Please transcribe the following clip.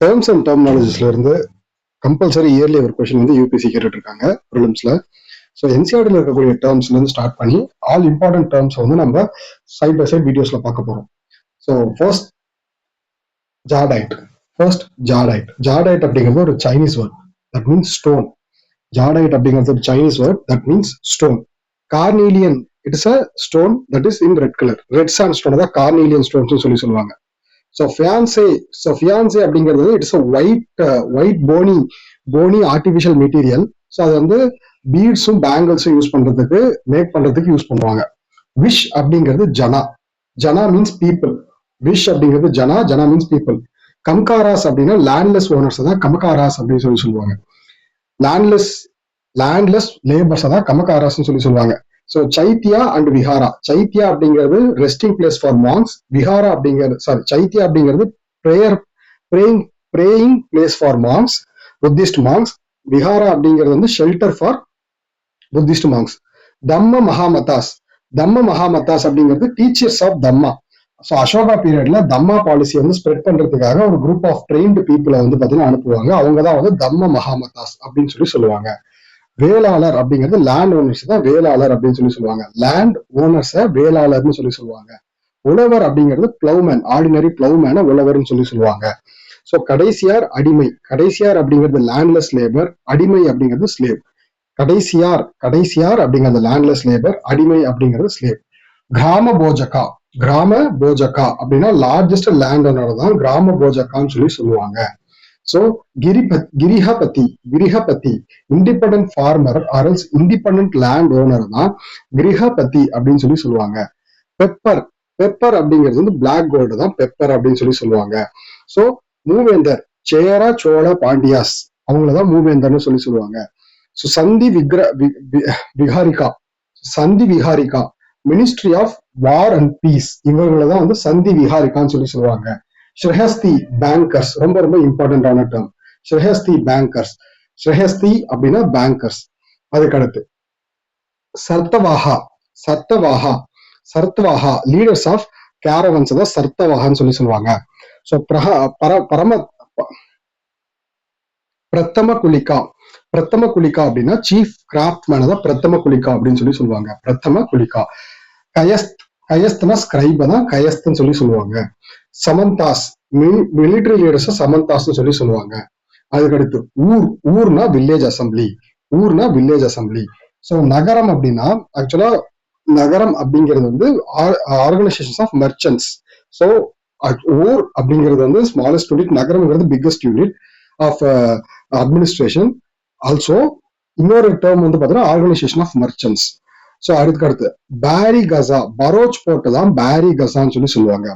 Terms and டெர்மினாலஜிஸ்ல இருந்து compulsory yearly ஒரு question வந்து யூபிசி கேட்டுட்டு இருக்காங்க ப்ரிலிம்ஸ்ல. ஸோ என்சிஆர்டியில் இருக்கக்கூடிய டேர்ம்ஸ்ல இருந்து ஸ்டார்ட் பண்ணி ஆல் இம்பார்ட்டன்ட் டேர்ம்ஸ் வந்து நம்ம சைட் பை சைட் வீடியோஸ்ல பார்க்க போறோம். So first ஜாடைட். ஜாடைட் அப்படிங்கிறது ஒரு Chinese word that means stone. Jadeite அப்படிங்கிறது ஒரு Chinese word that means stone. Carnelian it is a stone that is in red colour. Red sand stone தான் கார்னீலியன் ஸ்டோன்ஸ் சொல்லுவாங்க. So faience அப்படிங்கிறது it's a white bony artificial material. So அது வந்து பீட்ஸும் பேங்கிள்ஸும் make பண்றதுக்கு யூஸ் பண்ணுவாங்க. விஷ் அப்படிங்கிறது ஜனா மீன்ஸ் பீப்புள். விஷ் அப்படிங்கிறது ஜனா மீன்ஸ் பீப்புள். கம்காராஸ் அப்படின்னா லேண்ட்லெஸ் ஓனர்ஸ் தான் கமகாராஸ் அப்படின்னு சொல்லுவாங்க. லேண்ட்லெஸ் லேபர்ஸ் தான் கமகாராஸ் சொல்லுவாங்க. So chaitya and vihara. சைத்தியா அப்படிங்கிறது resting place for monks. Vihara அப்படிங்கிறது சைத்தியா அப்படிங்கிறது praying place for monks, Buddhist monks. Vihara அப்படிங்கிறது வந்து shelter for Buddhist monks. Dhamma mahamattas அப்படிங்கிறது teachers of dhamma. So Ashoka பீரியட்ல தம்மா பாலிசி வந்து ஸ்ப்ரெட் பண்றதுக்காக ஒரு குரூப் ஆஃப் ட்ரெயின்டு பீப்புளை வந்து பார்த்தீங்கன்னா அனுப்புவாங்க. அவங்க தான் வந்து தம்ம மகாமத்தாஸ் அப்படின்னு சொல்லுவாங்க. வேளாளர் அப்படிங்கிறது லேண்ட் ஓனர்ஸ் தான் வேளாளர் அப்படின்னு சொல்லுவாங்க. லேண்ட் ஓனர்ஸை வேளாளர்னு சொல்லுவாங்க. உழவர் அப்படிங்கிறது பிளவுமேன், ஆர்டினரி பிளவுமேனை உழவர்னு சொல்லுவாங்க. ஸோ கடைசியார் அடிமை. கடைசியார் அப்படிங்கிறது லேண்ட்லெஸ் லேபர், அடிமை அப்படிங்கிறது ஸ்லேவ். கடைசியார் அப்படிங்கிறது லேண்ட்லெஸ் லேபர், அடிமை அப்படிங்கிறது ஸ்லேவ். கிராம போஜகா அப்படின்னா லார்ஜஸ்ட் லேண்ட் ஓனர் தான் கிராம போஜகான்னு சொல்லுவாங்க. So grihapati independent farmer or else independent land owner தான் கிரிஹபதி அப்படின்னு சொல்லுவாங்க. பெப்பர் அப்படிங்கிறது வந்து பிளாக் கோல்டு தான் பெப்பர் அப்படின்னு சொல்லுவாங்க. ஸோ மூவேந்தர் சேரா சோழ பாண்டியாஸ் அவங்களதான் மூவேந்தர்னு சொல்லுவாங்க. So sandhi viharika ministry of war and peace இவங்களதான் வந்து சந்தி விஹாரிகான்னு சொல்லுவாங்க. ஸ்ரேஹஸ்தி பேங்கர்ஸ் ரொம்ப ரொம்ப இம்பார்ட்டன்டான டேர்ம். ஸ்ரேஹஸ்தி அப்படின்னா பேங்கர்ஸ். அதுக்கடுத்து சர்த்தவாஹா லீடர்ஸ் ஆஃப் கேரவன்ஸ் தான் சர்த்தவாஹான்னு சொல்லுவாங்க. ஸோ பிரதம குலிகா அப்படின்னா சீஃப் கிராஃப்ட்மேன் தான் பிரதம குலிகா அப்படின்னு சொல்லுவாங்க. பிரதம குலிகா. கயஸ்த்னா ஸ்கிரைப தான் கயஸ்த்னு சொல்லுவாங்க. சமந்தாஸ் மிலிட்டரி லீடர்ஸ் சமந்தாஸ்னு சொல்லுவாங்க. அதுக்கடுத்து ஊர்னா வில்லேஜ் அசம்பிளி. ஸோ நகரம் அப்படின்னா ஆக்சுவலா நகரம் அப்படிங்கிறது வந்து ஆர்கனைசேஷன்ஸ் ஆஃப் மெர்ச்சன்ட்ஸ். ஸோ ஊர் அப்படிங்கிறது வந்து ஸ்மாலஸ்ட் யூனிட், நகரம்ங்கிறது biggest unit of administration. Also இன்னொரு டேர்ம் வந்து பார்த்தீங்கன்னா ஆர்கனைசேஷன் ஆஃப் மெர்ச்சன்ட்ஸ். ஸோ அடுத்து பேரி கசா, பரோச் போர்ட்டை தான் பேரி கசான்னு சொல்லுவாங்க.